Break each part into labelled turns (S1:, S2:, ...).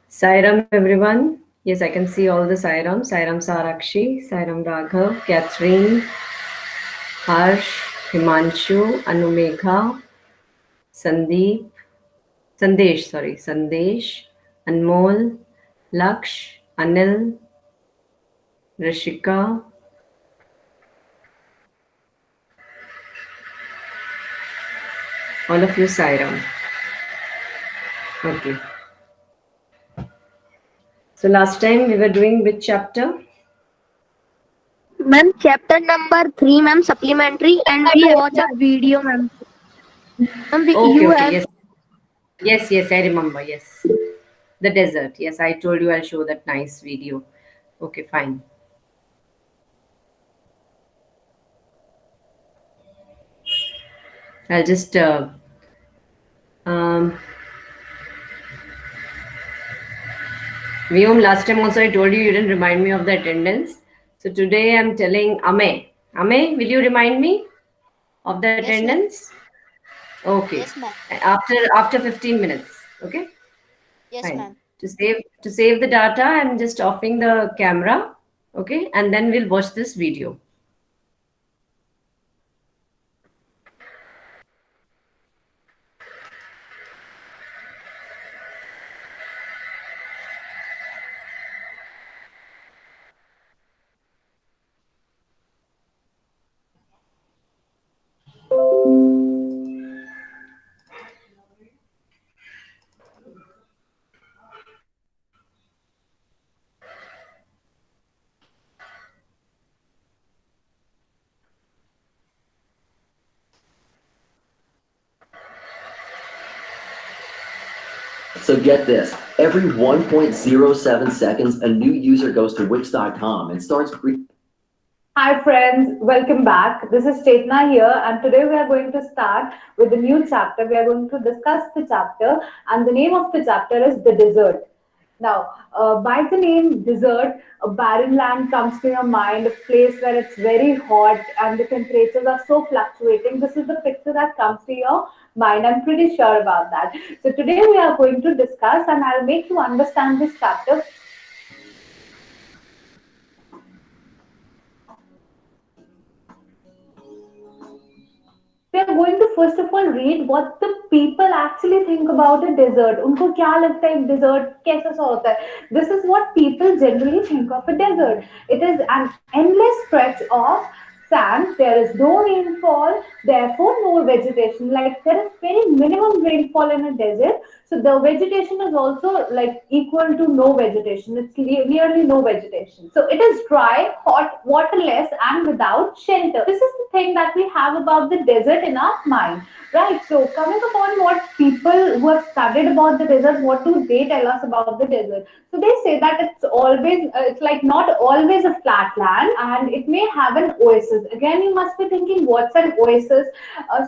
S1: Sairam, everyone. Yes, I can see all the Sairam. Sairam Sarakshi, Sairam Raghav, Catherine, Harsh, Himanshu, Anumegha, Sandeep, Sandesh, Anmol, Laksh, Anil, Rishika, all of you Sairam. Okay. So last time we were doing which chapter?
S2: Ma'am, chapter number 3, ma'am, supplementary, and we watch a video, ma'am. Ma'am,
S1: Okay,
S2: you
S1: okay,
S2: have.
S1: yes. Yes, I remember. Yes. The desert. Yes, I told you I'll show that nice video. Okay, fine. I'll just um Vyom, last time also I told you didn't remind me of the attendance. So today I'm telling Ame. Ame, will you remind me of the
S3: Yes, ma'am.
S1: attendance? Okay.
S3: Yes, ma'am.
S1: After 15 minutes. Okay?
S3: Yes,
S1: Fine.
S3: ma'am.
S1: To save the data, I'm just offing the camera. Okay? And then we'll watch this video.
S4: So get this, every 1.07 seconds, a new user goes to Wix.com and starts.
S5: Hi friends, welcome back. This is Chetna here, and today we are going to start with a new chapter. We are going to discuss the chapter, and the name of the chapter is The Desert. Now, by the name desert, a barren land comes to your mind, a place where it's very hot and the temperatures are so fluctuating. This is the picture that comes to your mind. I'm pretty sure about that. So, today we are going to discuss, and I'll make you understand this chapter. We are going to first of all read what the people actually think about a desert. उनको क्या लगता है desert कैसा सा होता है? This is what people generally think of a desert. It is an endless stretch of sand. There is no rainfall, therefore no vegetation. Like there is very minimum rainfall in a desert, so the vegetation is also like equal to no vegetation. It's nearly no vegetation. So it is dry, hot, waterless, and without shelter. This is the thing that we have about the desert in our mind, right? So coming upon what people who have studied about the desert, what do they tell us about the desert? So they say that it's like not always a flat land, and it may have an oasis. Again, you must be thinking, what's an oasis?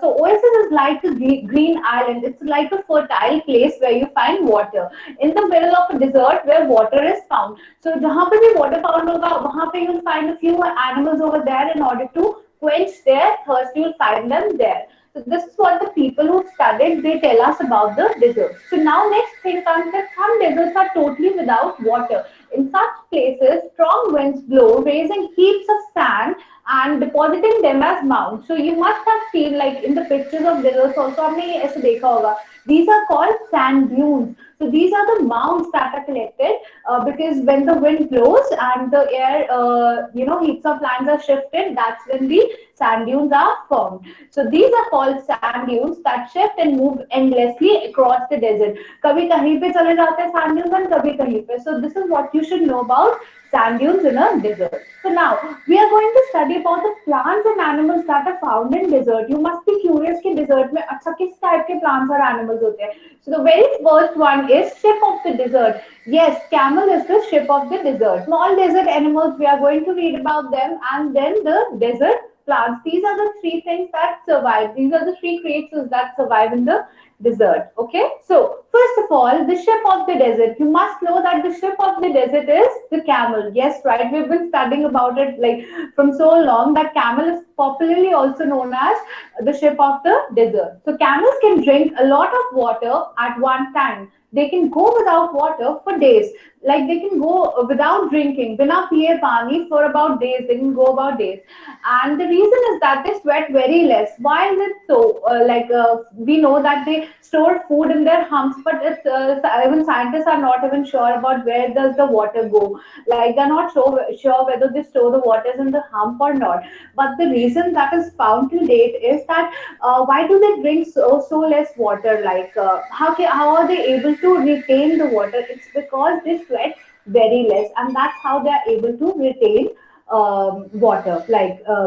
S5: So oasis is like a green island. It's like a fertile place where you find water in the middle of a desert where water is found. So जहाँ पे भी water found होगा, वहाँ पे you'll find a few animals over there. In order to quench their thirst, you'll find them there. So this is what the people who studied, they tell us about the desert. So now next thing comes that some deserts are totally without water. In such places, strong winds blow, raising heaps of sand and depositing them as mounds. So you must have seen, like in the pictures of deserts also, हमने ये ऐसे देखा होगा. These are called sand dunes. So these are the mounds that are collected because when the wind blows and the air, heats of lands are shifted, that's when the sand dunes are formed. So these are called sand dunes that shift and move endlessly across the desert. कभी कहीं पे चले जाते हैं sand dunes and कभी कहीं पे. So this is what you should know about sand dunes in a desert. So now we are going to study about the plants and animals that are found in desert. You must be curious कि desert में अच्छा किस type के plants और animals होते हैं. So the very first one is ship of the desert. Yes, camel is the ship of the desert. Small desert animals, we are going to read about them, and then the desert plants. These are the three things that survive. These are the three creatures that survive in the desert. Okay, so first of all, the ship of the desert. You must know that the ship of the desert is the camel. Yes, right. We've been studying about it like from so long that camel is popularly also known as the ship of the desert. So camels can drink a lot of water at one time. They can go without water for days. Like they can go without drinking, bina piye pani for about days. They can go about days, and the reason is that they sweat very less. Why is it so? We know that they store food in their humps, but it's even scientists are not even sure about where does the water go. Like they're not sure whether they store the waters in the hump or not. But the reason that is found to date is that why do they drink so less water? How are they able to retain the water? It's because they sweat very less, and that's how they are able to retain water.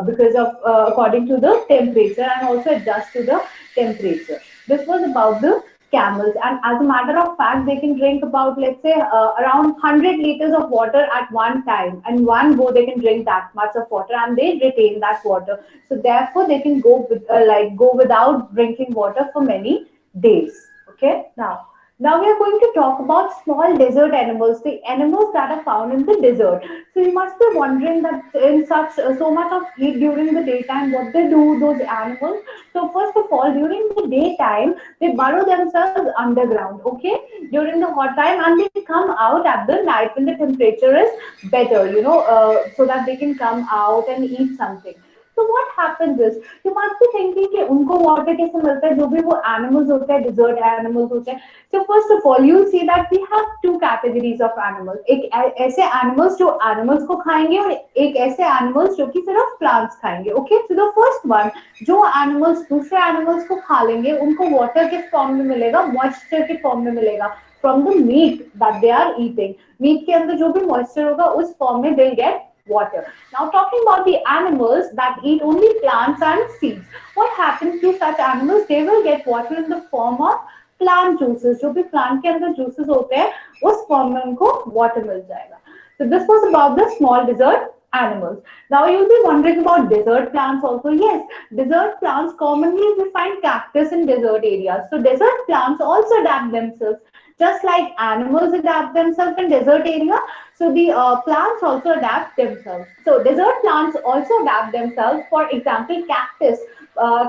S5: Because of according to the temperature, and also adjust to the temperature. This was about the camels, and as a matter of fact, they can drink about, let's say, around 100 liters of water at one time, and one go they can drink that much of water, and they retain that water. So therefore they can go without drinking water for many days. Okay, now we are going to talk about small desert animals, the animals that are found in the desert. So you must be wondering that in such so much of heat during the daytime, what they do, those animals. So first of all, during the daytime, they burrow themselves underground, okay, during the hot time, and they come out at the night when the temperature is better, so that they can come out and eat something. So what happens is, you must be thinking कि उनको water कैसे मिलता है, जो भी वो animals होते हैं, desert animals होते हैं. So first of all, you'll see that we have two categories of animals. एक ऐसे animals जो animals को खाएंगे, और एक ऐसे animals जो कि सिर्फ plants खाएंगे. Okay, so the first one, जो animals दूसरे animals को खा लेंगे, उनको water के form में मिलेगा, moisture के form में मिलेगा, from the meat that they are eating. Meat के अंदर जो भी moisture होगा, उस form में they'll get water. Now talking about the animals that eat only plants and seeds, what happens to such animals? They will get water in the form of plant juices. जो भी plant के अंदर juices होते हैं, उस form में उनको water मिल जाएगा. So this was about the small desert animals. Now you'll be wondering about desert plants also. Yes, desert plants, commonly we find cactus in desert areas. So desert plants also adapt themselves. Just like animals adapt themselves in desert area, so the plants also adapt themselves. So desert plants also adapt themselves. For example, cactus.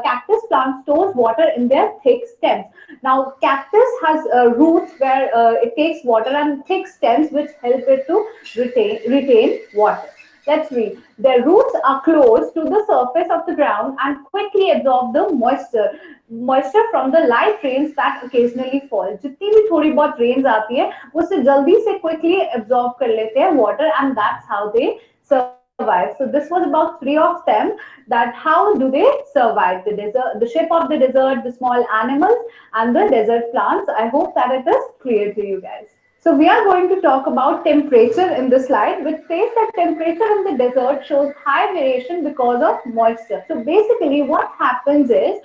S5: Cactus plant stores water in their thick stems. Now, cactus has roots where it takes water, and thick stems which help it to retain water. Let's read. Their roots are close to the surface of the ground and quickly absorb the moisture from the light rains that occasionally fall. जितनी भी थोड़ी बहुत rains आती है, उससे जल्दी से quickly absorb कर लेते हैं water, and that's how they survive. So this was about three of them. That how do they survive? The desert, the shape of the desert, the small animals, and the desert plants. I hope that it is clear to you guys. So we are going to talk about temperature in this slide, which says that temperature in the desert shows high variation because of moisture. So basically what happens is,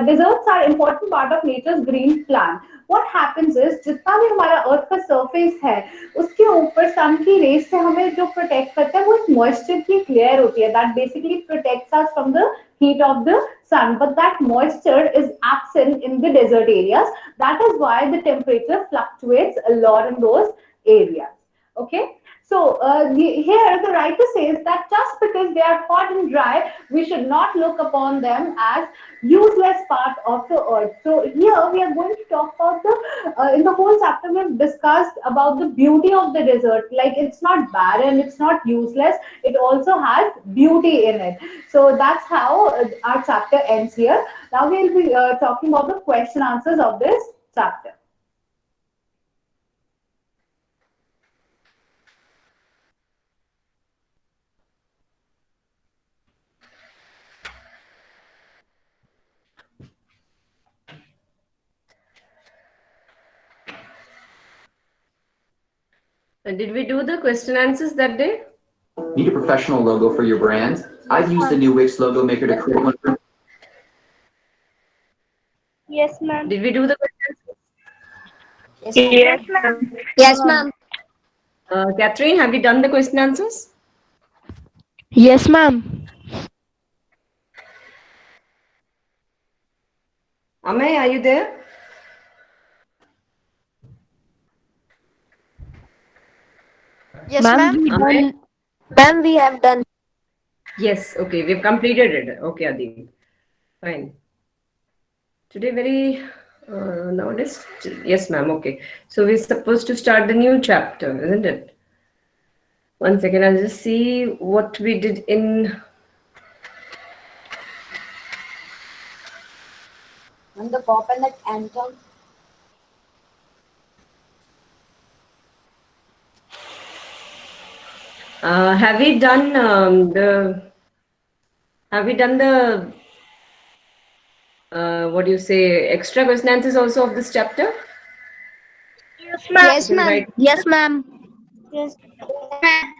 S5: deserts are important part of nature's green plan. What happens is, जितना भी हमारा अर्थ का surface है, उसके ऊपर सन की race से हमें जो प्रोटेक्ट करता है, वो एक मॉइस्चर की एक लेयर होती है, that basically protects us from the heat of the sun. But that moisture is absent in the desert areas. That is why the temperature fluctuates a lot in those areas. Okay. So here the writer says that just because they are hot and dry, we should not look upon them as useless part of the earth. So here we are going to talk about in the whole chapter we have discussed about the beauty of the desert. Like it's not barren, it's not useless, it also has beauty in it. So that's how our chapter ends here. Now we will be talking about the question answers of this chapter.
S1: Did we do the question answers that day?
S3: Need a professional logo for your brand? I've used the new Wix logo maker to create one.
S2: Yes, ma'am.
S1: Did we do the question answers?
S2: Yes, ma'am. Yes, ma'am.
S1: Catherine, have you done the question answers?
S2: Yes, ma'am.
S1: Amay, are you there?
S2: Yes,
S5: Ma'am,
S2: ma'am.
S5: we
S1: Amay?
S5: done. Ma'am, we have done.
S1: Yes, okay, we've completed it. Okay, Adi. Fine. Today, very nowadays. Yes, ma'am. Okay. So we're supposed to start the new chapter, isn't it? One second, I'll just see what we did in.
S2: And the cop and the anthem.
S1: Have we done the? Have we done the? What do you say? Extra question answers also of this chapter.
S2: Yes, ma'am.
S1: You can write.
S2: Yes, ma'am. Yes, ma'am.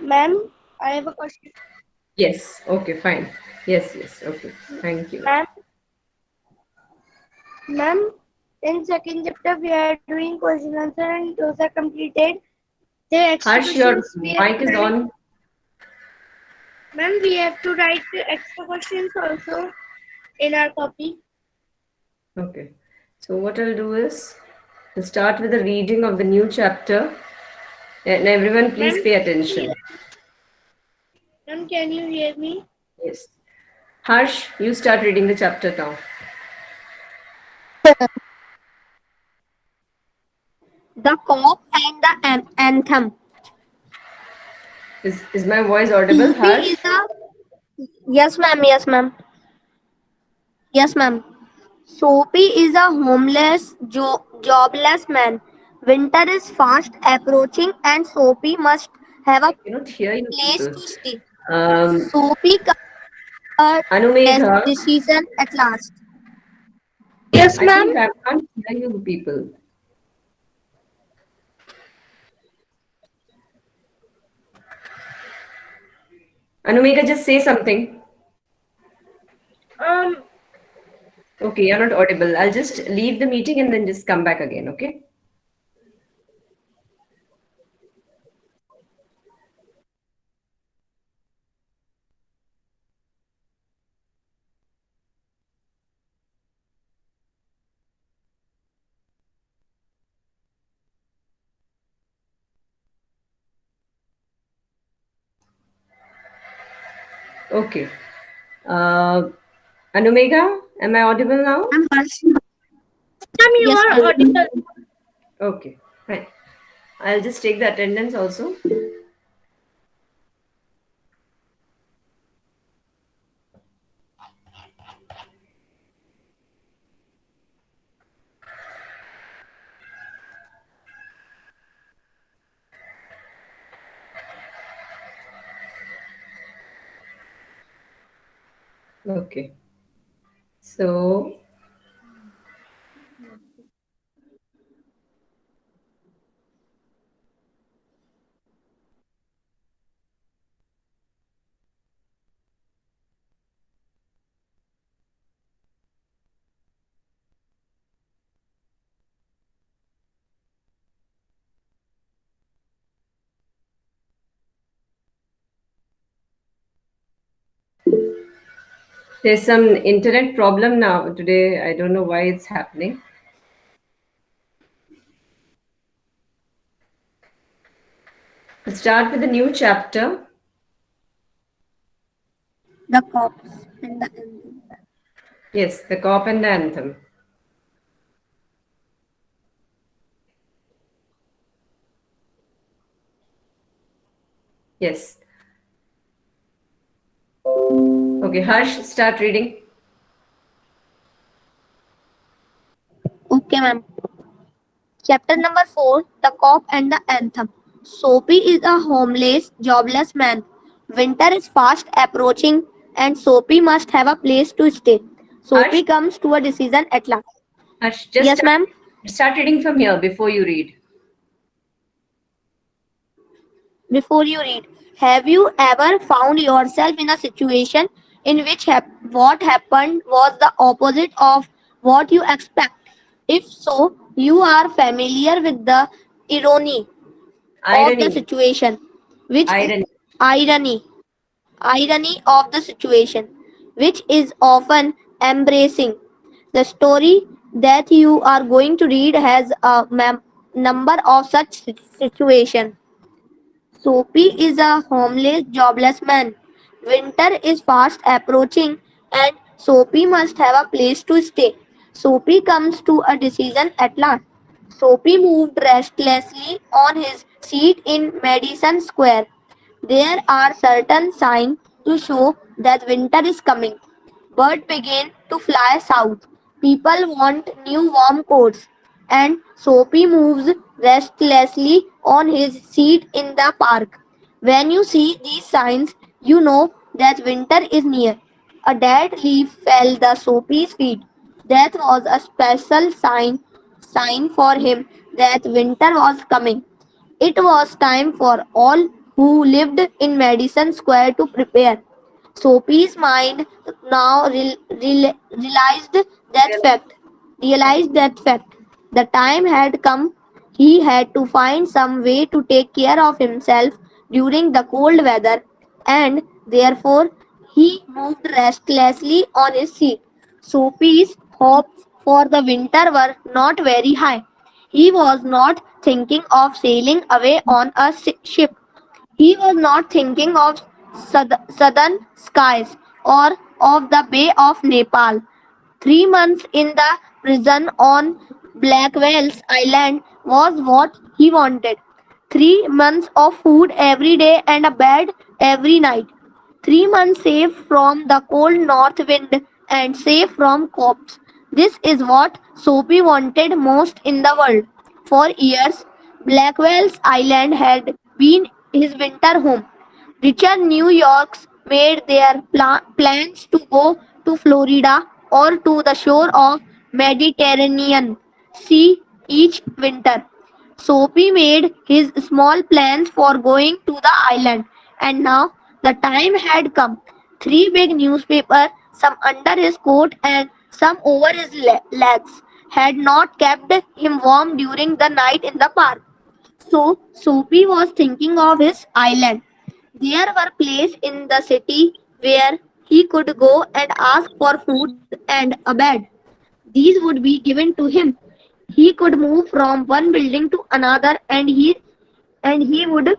S2: Ma'am, I have a question.
S1: Yes. Okay. Fine. Yes. Yes. Okay. Thank you.
S2: Ma'am, ma'am, in second chapter we are doing question answer and those are completed. The extra
S1: Harsh, your
S2: questions we have
S1: mic
S2: to
S1: is
S2: write.
S1: on.
S2: Ma'am, we have to write the extra questions also in our copy.
S1: Okay. So what I'll do is I'll start with the reading of the new chapter, and everyone please
S2: Ma'am,
S1: pay attention.
S2: ma'am, can you hear me?
S1: Yes. Harsh, you start reading the chapter now.
S2: The cop and the anthem.
S1: Is my voice audible,
S2: Soapy is
S1: Harsh?
S2: a yes, ma'am. Yes, ma'am. Yes, ma'am. Soapy is a homeless, jobless man. Winter is fast approaching, and Soapy must have a
S1: I cannot hear you
S2: place
S1: people.
S2: to stay.
S1: Um,
S2: Soapy comes
S1: Anumegha,
S2: decision at last. Yes,
S1: I
S2: ma'am.
S1: think I can't hear you people. Anumegha, just say something.
S2: Um,
S1: Okay, you're not audible. I'll just leave the meeting and then just come back again, okay? Okay. Uh, Anumegha, am I audible now?
S2: I'm Harsh. Ma'am, you
S5: Yes,
S2: are
S5: ma'am.
S2: audible.
S1: Okay, fine. I'll just take the attendance also. Okay. So, there's some internet problem now today. I don't know why it's happening. Let's start with the new chapter.
S2: The cops and the anthem.
S1: Yes, the cop and the anthem. Yes. Okay, Harsh, start reading.
S2: Okay, ma'am. Chapter number 4, The Cop and the Anthem. Soapy is a homeless, jobless man. Winter is fast approaching, and Soapy must have a place to stay.
S1: Harsh,
S2: Soapy comes to a decision at last.
S1: Harsh, just
S2: Yes, ma'am.
S1: start reading from here before you read.
S2: Before you read, have you ever found yourself in a situation in which what happened was the opposite of what you expect? If so, you are familiar with the irony of the
S1: Irony.
S2: situation, which
S1: Irony.
S2: irony irony of the situation, which is often embracing. The story that you are going to read has a number of such situations. Soapy is a homeless, jobless man. Winter is fast approaching, and Soapy must have a place to stay. Soapy comes to a decision at last. Soapy moved restlessly on his seat in Madison Square. There are certain signs to show that winter is coming. Birds begin to fly south. People want new warm coats. And Soapy moves restlessly on his seat in the park. When you see these signs, you know that winter is near. A dead leaf fell the Soapy's feet. That was a special sign for him that winter was coming. It was time for all who lived in Madison Square to prepare. Soapy's mind now realized that fact. The time had come. He had to find some way to take care of himself during the cold weather, and therefore he moved restlessly on his seat. Soapy's hopes for the winter were not very high. He was not thinking of sailing away on a ship. He was not thinking of southern skies or of the Bay of Nepal. 3 months in the prison on Blackwell's Island was what he wanted. 3 months of food every day and a bed every night. 3 months safe from the cold north wind and safe from cops. This is what Soapy wanted most in the world. For years, Blackwell's Island had been his winter home. Richard New York's made their plans to go to Florida or to the shore of Mediterranean Sea each winter. Soapy made his small plans for going to the island, and now the time had come. Three big newspapers, some under his coat and some over his legs, had not kept him warm during the night in the park. So Soapy was thinking of his island. There were places in the city where he could go and ask for food and a bed. These would be given to him. He could move from one building to another, and he would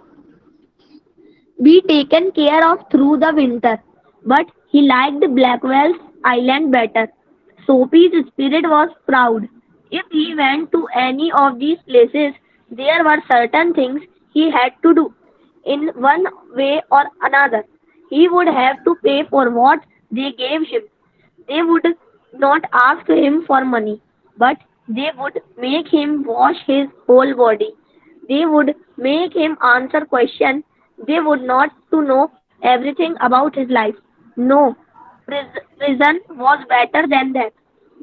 S2: be taken care of through the winter. But he liked Blackwell's Island better. Soapy's spirit was proud. If he went to any of these places, there were certain things he had to do. In one way or another, he would have to pay for what they gave him. They would not ask him for money, but they would make him wash his whole body. They would make him answer questions. They would not to know everything about his life. No, prison was better than that.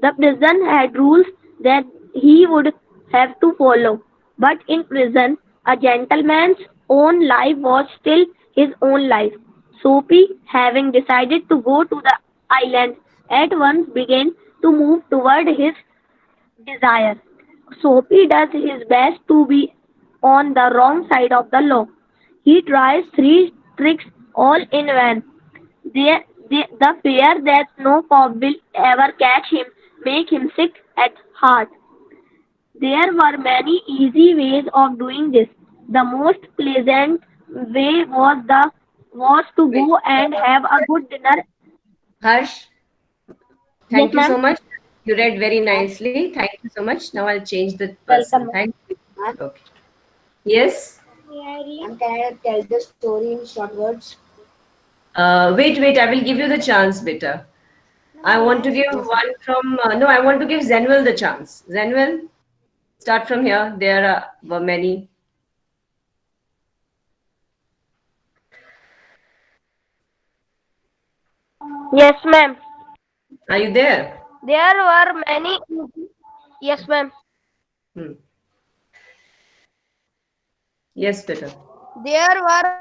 S2: The prison had rules that he would have to follow. But in prison, a gentleman's own life was still his own life. Soapy, having decided to go to the island, at once began to move toward his desire. Soapy does his best to be on the wrong side of the law. He tries three tricks all in vain. The fear that no cop will ever catch him make him sick at heart. There were many easy ways of doing this. The most pleasant way was to
S1: Wait.
S2: go and have a good dinner.
S1: Harsh,
S2: Yes,
S1: thank you
S2: ma'am.
S1: so much. You read very nicely. Thank you so much. Now I'll change the person.
S2: Welcome.
S1: Thank you. Okay. Yes.
S2: Ma'am, can I tell the story in short words?
S1: Wait. I will give you the chance, beta. I want to give one from. No, I want to give Zenwell the chance. Zenwell, start from here. There were many.
S6: Yes, ma'am.
S1: Are you there?
S6: There were many. Yes, ma'am.
S1: Hmm. Yes, beta.
S6: There were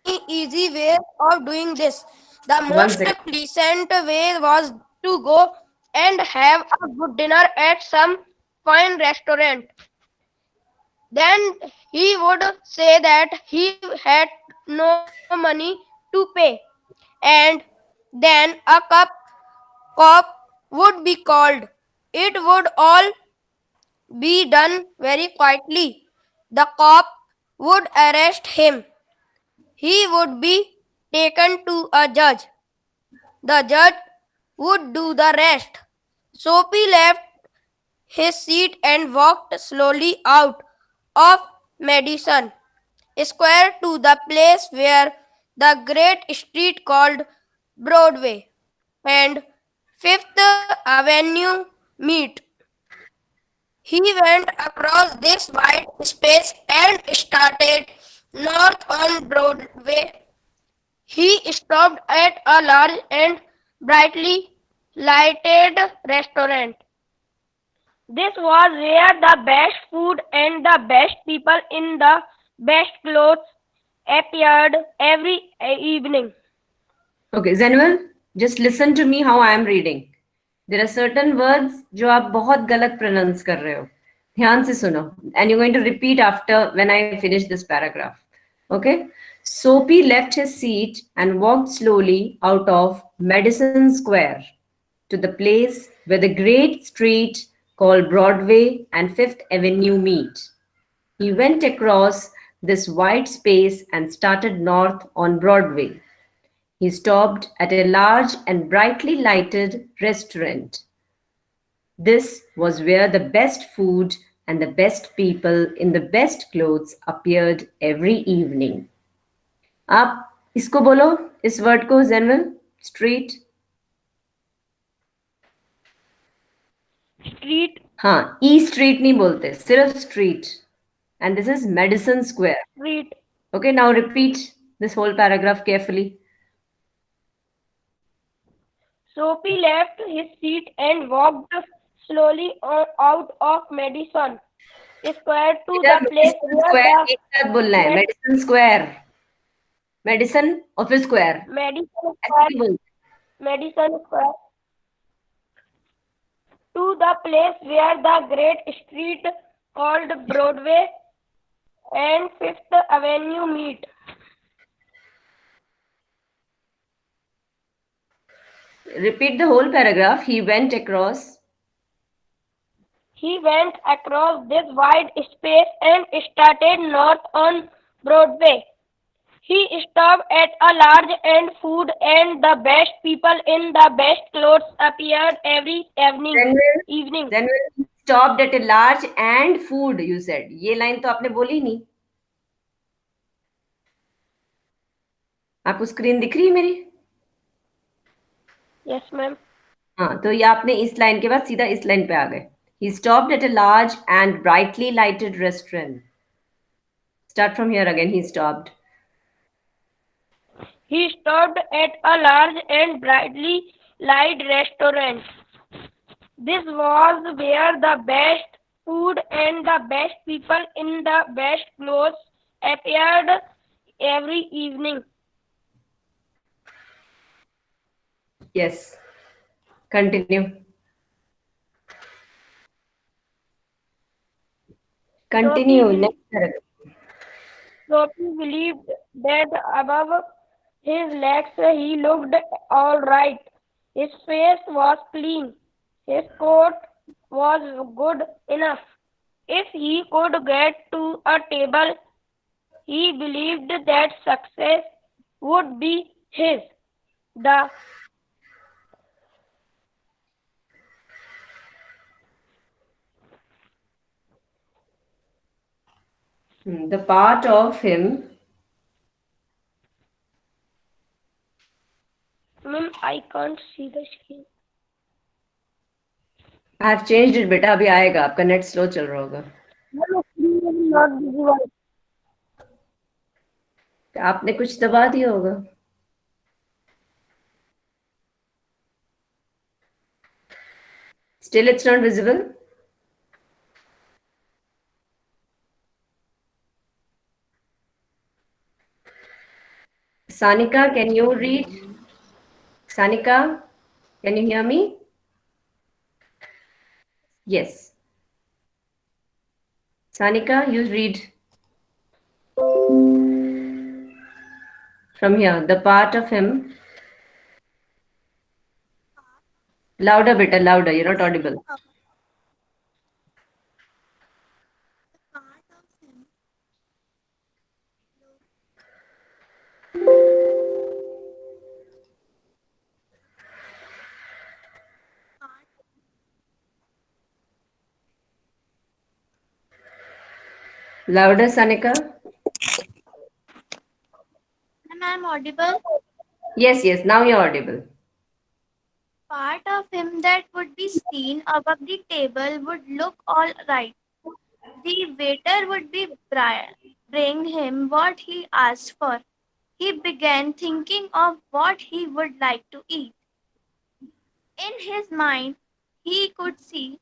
S6: many easy ways of doing this. The
S1: One
S6: most
S1: second.
S6: pleasant way was to go and have a good dinner at some fine restaurant. Then he would say that he had no money to pay, and Then a cop would be called. It would all be done very quietly. The cop would arrest him. He would be taken to a judge. The judge would do the rest. Soapy left his seat and walked slowly out of Madison Square to the place where the great street called Broadway and Fifth Avenue meet. He went across this wide space and started north on Broadway. He stopped at a large and brightly lighted restaurant. This was where the best food and the best people in the best clothes appeared every evening.
S1: Okay, Zenuel, just listen to me how I am reading. There are certain words जो आप बहुत गलत pronounce कर रहे हो. ध्यान से सुनो. And you're going to repeat after when I finish this paragraph. Okay? Soapy left his seat and walked slowly out of Madison Square to the place where the great street called Broadway and Fifth Avenue meet. He went across this wide space and started north on Broadway. He stopped at a large and brightly lighted restaurant. This was where the best food and the best people in the best clothes appeared every evening. आप इसको बोलो, इस word को general street.
S6: Street,
S1: हाँ, ई street नहीं बोलते, सिर्फ street. And this is Madison Square.
S6: street.
S1: Okay, now repeat this whole paragraph carefully.
S6: Soapy left his seat and walked slowly out of Madison Square to the place
S1: Madison
S6: where
S1: Square
S6: the
S1: एक साथ बोलना है. Madison Square. Madison और फिर Square.
S6: Madison
S1: ऐसे
S6: Square,
S1: नहीं बोलते.
S6: Madison Square to the place where the great street called Broadway and Fifth Avenue meet.
S1: Repeat the whole paragraph. He went across.
S6: He went across this wide space and started north on Broadway. He stopped at a large and food and the best people in the best clothes appeared every evening.
S1: Then he stopped at a large and food, you said. ये line तो आपने बोली नहीं. आपको screen दिख रही है मेरी?
S6: Yes, ma'am.
S1: हाँ, तो ये आपने इस लाइन के बाद सीधा इस लाइन पे आ गए. He stopped at a large and brightly lighted restaurant. Start from here again. He stopped.
S6: He stopped at a large and brightly lighted restaurant. This was where the best food and the best people in the best clothes appeared every evening.
S1: Yes. Continue. Continue. Next paragraph.
S6: Sophie believed that above his legs he looked all right. His face was clean. His coat was good enough. If he could get to a table, he believed that success would be his.
S1: The part of him.
S6: Ma'am, I can't see the screen.
S1: I have changed it, बेटा. अभी आएगा. आपका net slow चल रहा होगा.
S6: No, screen is not visible.
S1: आपने कुछ दबा दिया होगा. Still, it's not visible. Sanika, can you read? Sanika, can you hear me? Yes. Sanika, you read from here, the part of him. Louder, beta, louder. You're not audible. Louder, Sanika.
S2: Am I audible?
S1: Yes, yes. Now you're audible.
S2: Part of him that would be seen above the table would look all right. The waiter would bring him what he asked for. He began thinking of what he would like to eat. In his mind, he could see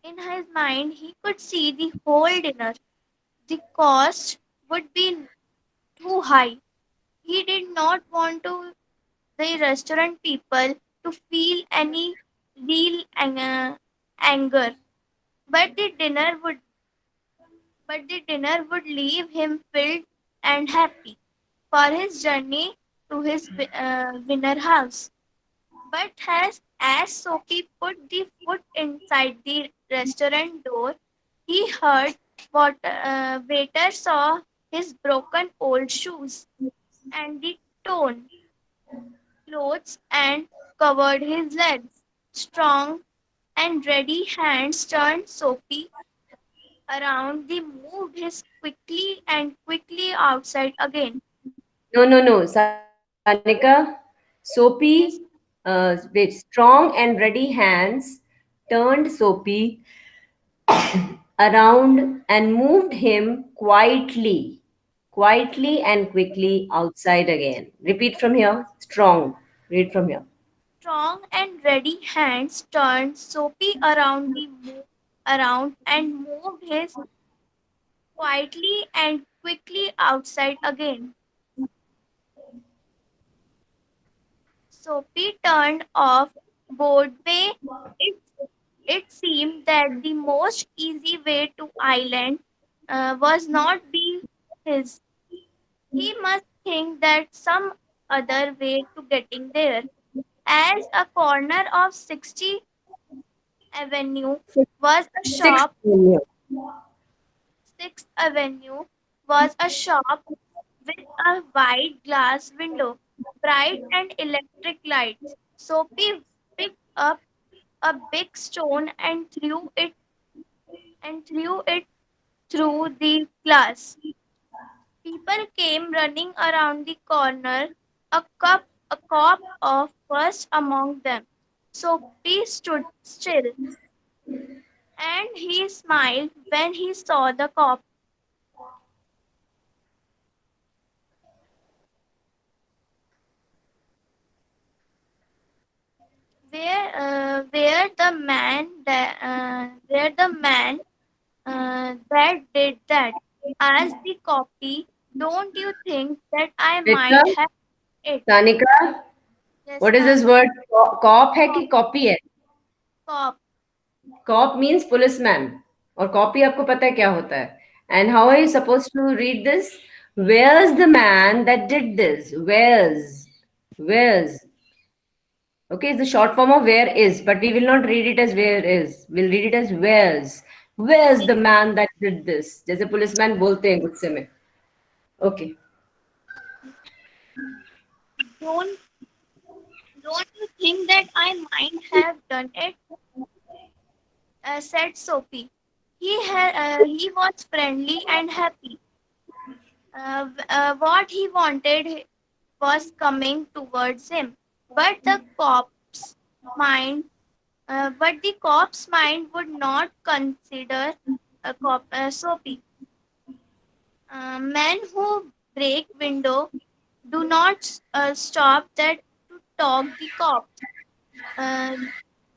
S2: he could see the whole dinner. The cost would be too high. He did not want to the restaurant people to feel any real anger, but the dinner would leave him filled and happy for his journey to his winner house. But as Sophie put the foot inside the restaurant door, he heard what waiter saw his broken old shoes and the torn clothes and covered his legs. Strong and ready hands turned Sophie around. They moved his quickly outside again.
S1: No, no, no. Sanika, Soapy,
S2: Yes,
S1: wait, strong and ready hands turned Soapy around and moved him quietly and quickly outside again. Repeat from here. Strong. Read from here.
S2: strong and ready hands turned Soapy around and moved his quietly and quickly outside again. Soapy turned off Broadway. It it seemed that the most easy way to island was not be his. He must think that some other way to getting there. As a corner of 60th Avenue was a
S1: Sixth.
S2: shop, 6th Avenue was a shop with a wide glass window, bright and electric lights. Sophie picked up a big stone and threw it through the glass. People came running around the corner, a cop of first among them. Sophie stood still, and he smiled when he saw the cop. Where the man that did that? Asked the copy. Don't you think that I
S1: Beta,
S2: might have it?
S1: Sanika,
S2: Yes,
S1: what is this
S2: ma'am.
S1: word? Cop है कि
S2: Cop,
S1: copy है?
S2: cop.
S1: Cop means policeman. और copy आपको पता है क्या होता है? And how are you supposed to read this? Where's the man that did this? Where's? Okay, it's the short form of where is, but we will not read it as where is. We'll read it as where's. Where's the man that did this? जैसे policeman बोलते हैं गुस्से में. Okay.
S2: Don't don't you think that I might have done it? Said Sophie. He was friendly and happy. What he wanted was coming towards him, but mind, the cop's mind would not consider Sophie. Men who break window do not stop that to talk the cop. Uh,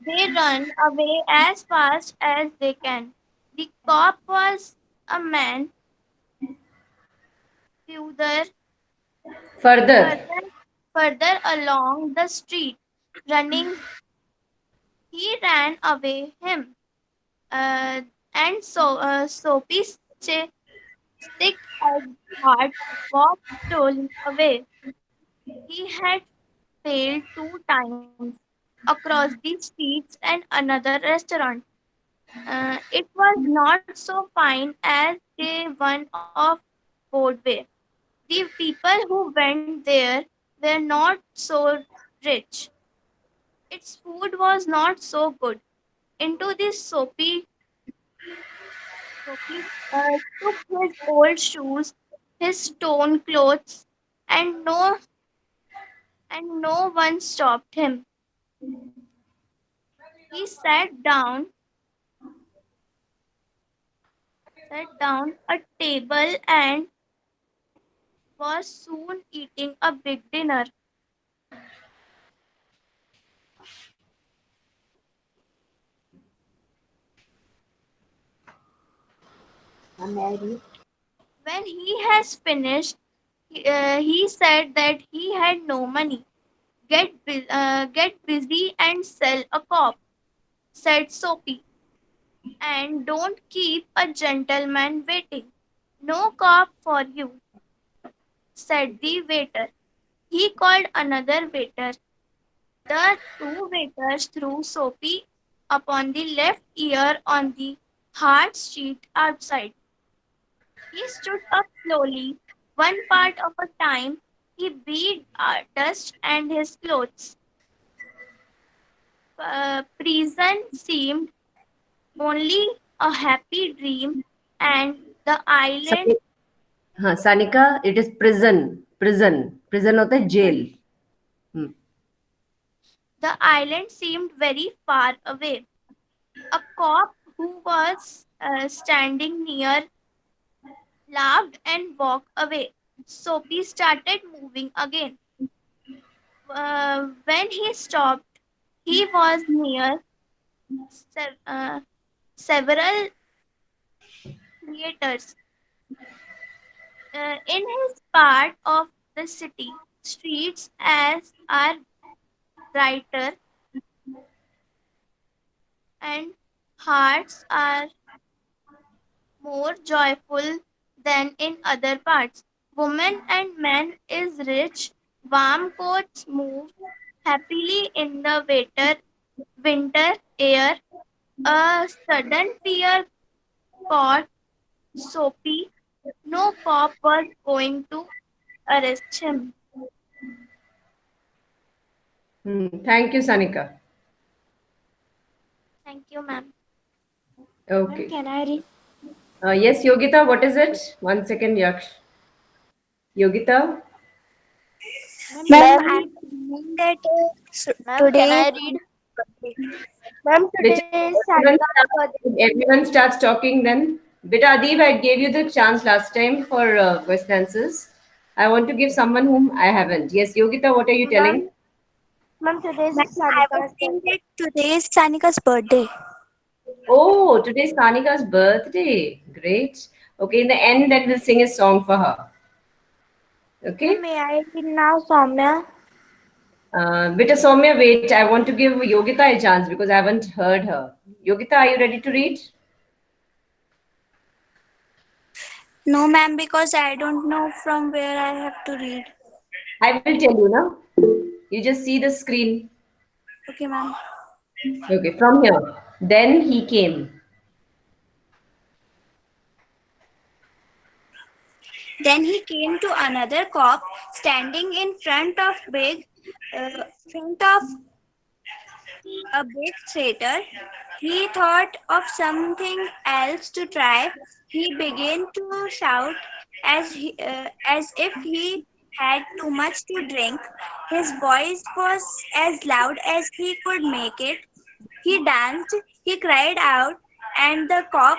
S2: they run away as fast as they can. The cop was a man further,
S1: Further.
S2: further, further along the street, running. He ran away him, uh, and Sophie's stick at heart was stolen away. He had failed 2 times. across the streets and another restaurant. It was not so fine as the one of Broadway. The people who went there were not so rich. Its food was not so good. Into this Soapy took his old shoes, his stone clothes, and no one stopped him. He sat down at table and was soon eating a big dinner. When he has finished, he said that he had no money. Get busy and sell a cop, said Soapy, and don't keep a gentleman waiting. No cop for you, said the waiter. He called another waiter. The two waiters threw Soapy upon the left ear on the hard street outside. He stood up slowly. One part of a time he beat dust and his clothes. Prison seemed only a happy dream, and the island
S1: हाँ Sanika, it is prison होता है jail.
S2: seemed very far away. A cop who was standing near laughed and walked away. Soapy started moving again. When he stopped, he was near several theaters. In his part of the city, streets as are brighter and hearts are more joyful than in other parts. Women and men is rich. Warm coats move happily in the winter air. A sudden fear caught Soapy. No cop was going to arrest him.
S1: Thank you, Sanika.
S2: Thank you, ma'am.
S1: Okay.
S2: Can I read?
S1: Yes, Yogita, what is it? 1 second, Yaksh. Yogita?
S2: Ma'am, I'm saying that today, ma'am,
S1: Which
S2: today is
S1: everyone
S2: Sanika's birthday.
S1: everyone starts talking then. Beta Adeeb, I gave you the chance last time for question answers. I want to give someone whom I haven't. Yes, Yogita, what are you telling?
S2: Ma'am, today is Sanika's birthday. Today is Sanika's birthday.
S1: Oh, today's Sanika's birthday. Great. Okay, in the end, then we'll sing a song for her. Okay?
S2: May I read now, Soumya?
S1: Beta Soumya, wait. I want to give Yogita a chance because I haven't heard her. Yogita, are you ready to read?
S2: No, ma'am, because I don't know from where I have to read.
S1: I will tell you now. You just see the screen.
S2: Okay, ma'am.
S1: Okay, from here. Then he came.
S2: Then he came to another cop standing in front of a big theater. He thought of something else to try. He began to shout as if he had too much to drink. His voice was as loud as he could make it. He danced, he cried out, and the cop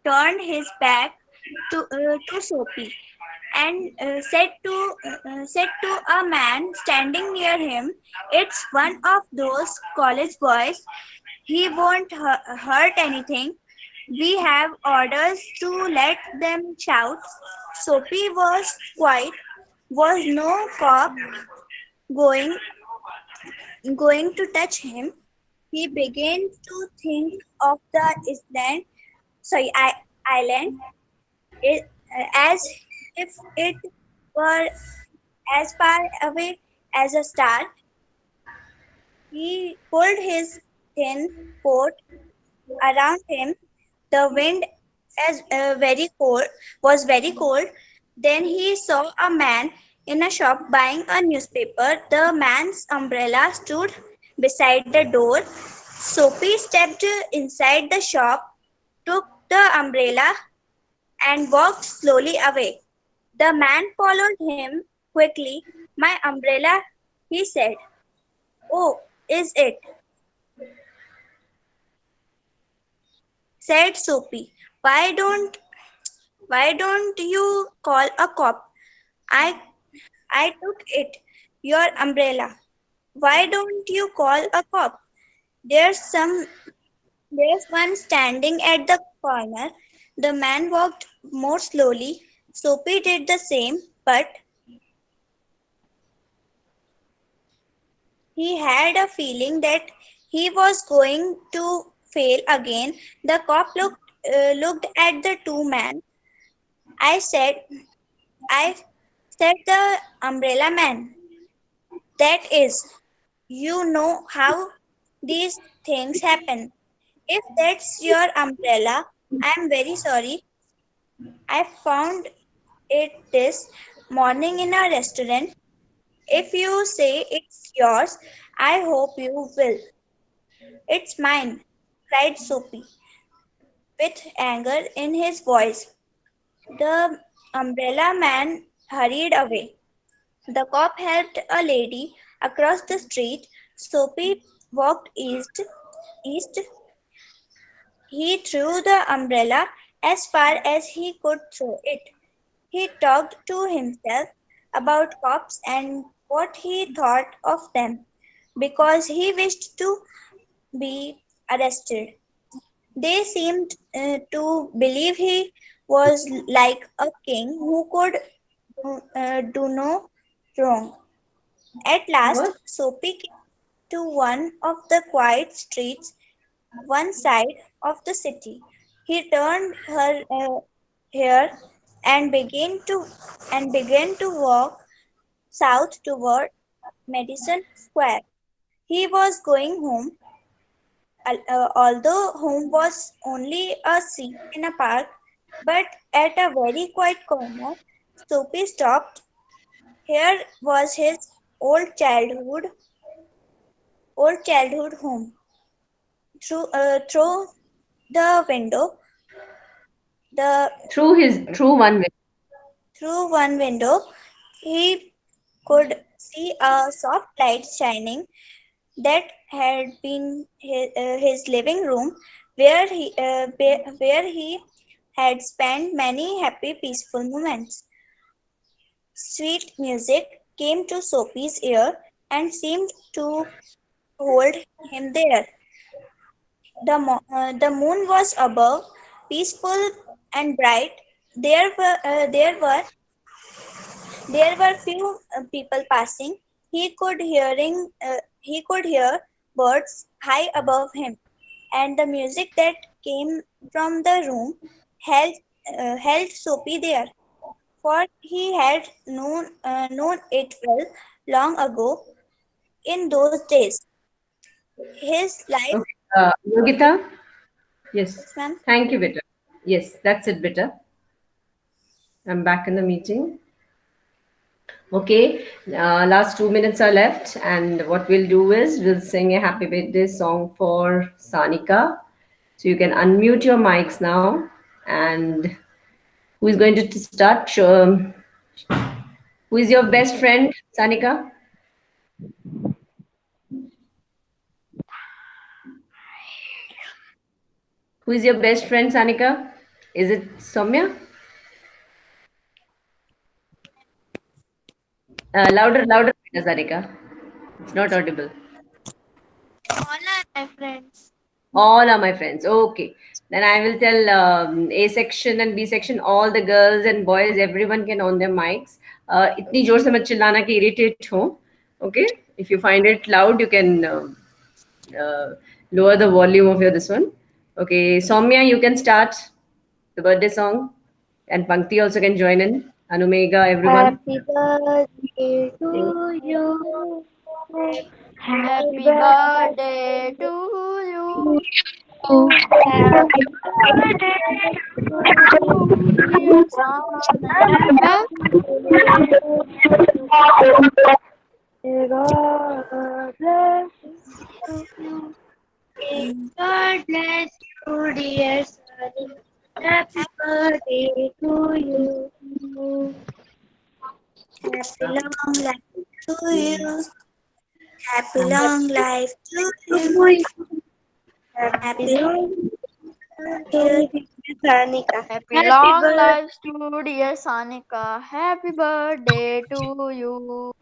S2: turned his back to Soapy and said to a man standing near him, "It's one of those college boys. He won't hurt anything. We have orders to let them shout." Soapy was no cop going to touch him. He began to think of the island as if it were as far away as a star.
S7: He pulled his thin coat around him. The wind was very cold. Then he saw a man in a shop buying a newspaper. The man's umbrella stood beside the door. Soapy stepped inside the shop, took the umbrella, and walked slowly away. The man followed him quickly. My umbrella, he said. Oh, is it? Said Soapy. Why don't you call a cop? I I took it. Your umbrella. Why don't you call a cop? There's some there's one standing at the corner. The man walked more slowly. Soapy did the same, but he had a feeling that he was going to fail again. The cop looked at the two men. I said, I said the umbrella man. That is, you know how these things happen. If that's your umbrella, I'm very sorry. I found it this morning in a restaurant. If you say it's yours, I hope you will. It's mine, cried Soapy, with anger in his voice. The umbrella man hurried away. The cop helped a lady across the street. Soapy walked east. He threw the umbrella as far as he could throw it. He talked to himself about cops and what he thought of them because he wished to be arrested. They seemed to believe he was like a king who could do no wrong. At last,
S1: What?
S7: Soapy came to one of the quiet streets, one side of the city. He turned her here and began to walk south toward Madison Square. He was going home, although home was only a seat in a park, but at a very quiet corner, Soapy stopped. Here was his old childhood home. Through the window, the
S1: Through one way.
S7: through one window, he could see a soft light shining. That had been his living room, where he had spent many happy, peaceful moments. Sweet music came to Soapy's ear and seemed to hold him there. The moon was above, peaceful and bright. There were uh, there were there were few people passing. He could hear birds high above him, and the music that came from the room held Soapy there, for he had known it well long ago. In those days, his life.
S1: Okay. Yogita? Yes.
S7: Yes, ma'am.
S1: Thank you, Beta. Yes, that's it, Beta. I'm back in the meeting. Okay, last 2 minutes are left, and what we'll do is we'll sing a happy birthday song for Sanika. So you can unmute your mics now. And who is going to start? Who is your best friend, Sanika? Who is your best friend, Sanika? Is it Soumya? Louder, louder, Sanika. It's not audible.
S2: All are my friends.
S1: All are my friends. Okay. Then I will tell A section and B section, all the girls and boys, everyone can on their mics. इतनी जोर से मत चिल्लाना कि irritate हो. Okay. If you find it loud, you can lower the volume of your this one. Okay. Soumya, you can start the birthday song. And Pankti also can join in. Anumega, everyone.
S2: Happy birthday to you.
S8: Happy birthday to you.
S2: Happy
S8: Dear Sonika.
S2: God bless you, dear Sunny. Happy birthday to you.
S7: Happy long life to you. Happy long life to you. Happy birthday, Sanika.
S8: Happy long lives to dear Sonika. Happy birthday to you.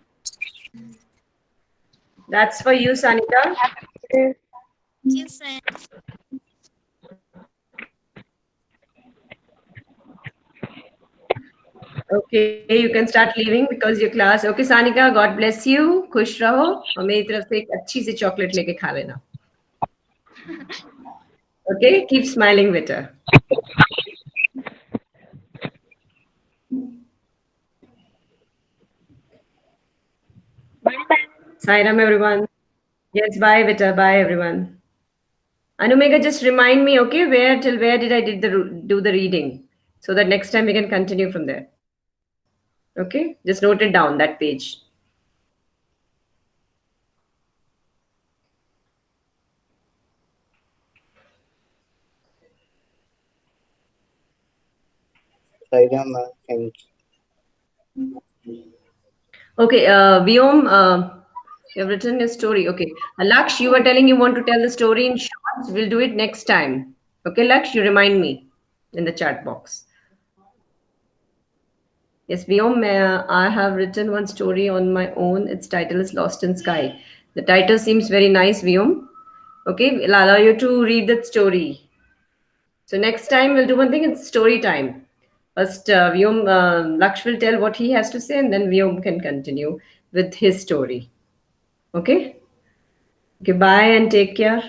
S1: That's for you, Sanika. Okay, you can start leaving because your class. Okay, Sanika, God bless you. खुश रहो और मेरी तरफ से एक अच्छी सी chocolate लेके खा लेना. Okay, keep smiling better. Sairam, everyone. Yes, bye, beta. Bye, everyone. Anumega, just remind me, okay, where till where did I do the reading, so that next time we can continue from there. Okay, just note it down that page.
S9: Thank
S1: Okay, Vyom, you have written your story. Okay, Laksh, you were telling you want to tell the story in shorts. We'll do it next time. Okay, Laksh, you remind me in the chat box. Yes, Vyom, I have written one story on my own. Its title is Lost in Sky. The title seems very nice, Vyom. Okay, I'll allow you to read that story. So next time we'll do one thing. It's story time. First, Vyom, Laksh will tell what he has to say, and then Vyom can continue with his story. Okay. Okay. Bye and take care.